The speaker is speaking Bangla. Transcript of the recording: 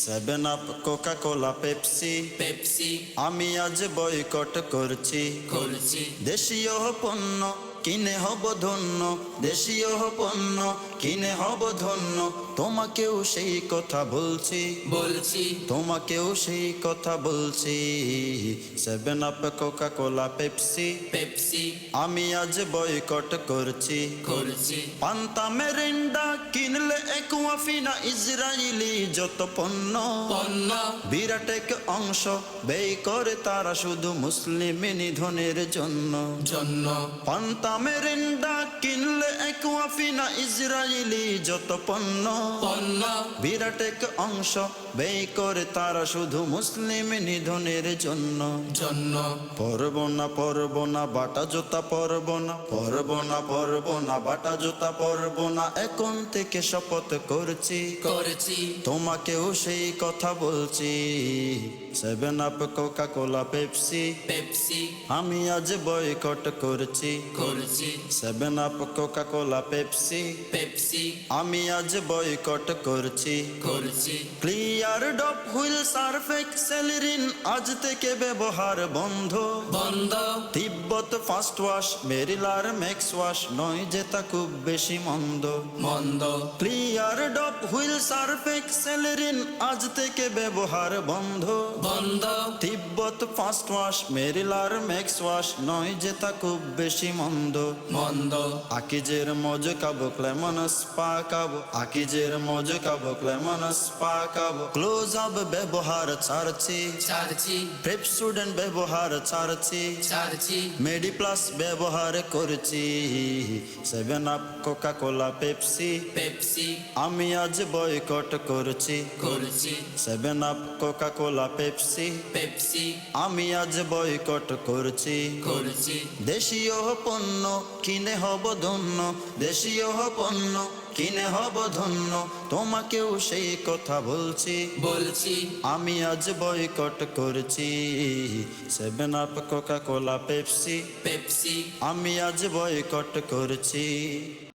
Seven Up, Coca Cola, Pepsi, Pepsi আমি আজ বয়কট করছি। করছি। দেশীয় পণ্য কিনে হব ধন্য, দেশীয় পণ্য কিনে হব ধন্য। তোমাকেও সেই কথা বলছি, বলছি তোমাকেও সেই কথা বলছি। Seven Up, Coca Cola, Pepsi, Pepsi আমি আজ বয়কট করছি। করছি। পান্তা মেরিন্ডা কিনলে একুয়াফিনা, ইসরায়েলি যত পণ্য পণ্য বিরাট এক অংশ ব্যয় করে তারা শুধু মুসলিম নিধনের জন্য। জন্য পান্তা মেরিন্ডা কিনলে একুয়াফিনা, ইসরায়েলি যত পণ্য পণ্য বিরাট এক অংশ ব্যয় করে তারা শুধু মুসলিম নিধনের জন্য। জন্য পরব না, পরব না বাটা জুতা, পরব না, পরব না, পরব না বাটা জুতা, পরব না। এখন থেকে শপথ করছি, করেছি। তোমাকেও সেই কথা বলছি। Seven Up, Coca Cola, Pepsi, Pepsi আমি আজ বয়কট করছি। করছি। Seven Up, Coca Cola, Pepsi, Pepsi আমি আজ বয়কট করছি। করছি। Clear Dove Wheel Surf Excel Rin আজ থেকে ব্যবহার বন্ধ। বন্ধ তিব্বত ফাস্ট ওয়াশ, মেরিলার ম্যাক্স ওয়াশ নয় যে তা খুব বেশি মন্দ। মন্দ Clear Dove Wheel Surf Excel Rin আজ থেকে ব্যবহার বন্ধ। বন্ধ তিব্বত ফাস্ট ওয়াশ, মেরিলার ম্যাক্স ওয়াশ নয় যে তা খুব বেশি মন্দ। মন্দ আকিজের মজ কাবো, ক্লেমনস পা কাবো, আকিজের মজ কাবো, ক্লেমনস পা কাবো। ক্লোজ আপ ব্যবহার ছাড়ছি, ছাড়ছি। পেপসুডেন্ট ব্যবহার ছাড়ছি, ছাড়ছি। মেডি প্লাস ব্যবহার করছি। Seven Up, Coca Cola, Pepsi, Pepsi আমি আজ বয়কট করছি। করছি। Seven Up, Coca Cola, Pepsi, Pepsi আমি আজ বয়কট করছি। করছি। দেশীয় পণ্য কিনে হব ধন্য, দেশীয় পণ্য কিনে হব ধন্য। তোমাকেও সেই কথা বলছি, বলছি আমি আজ বয়কট করছি। Seven Up, Coca Cola, Pepsi, Pepsi আমি আজ বয়কট করছি।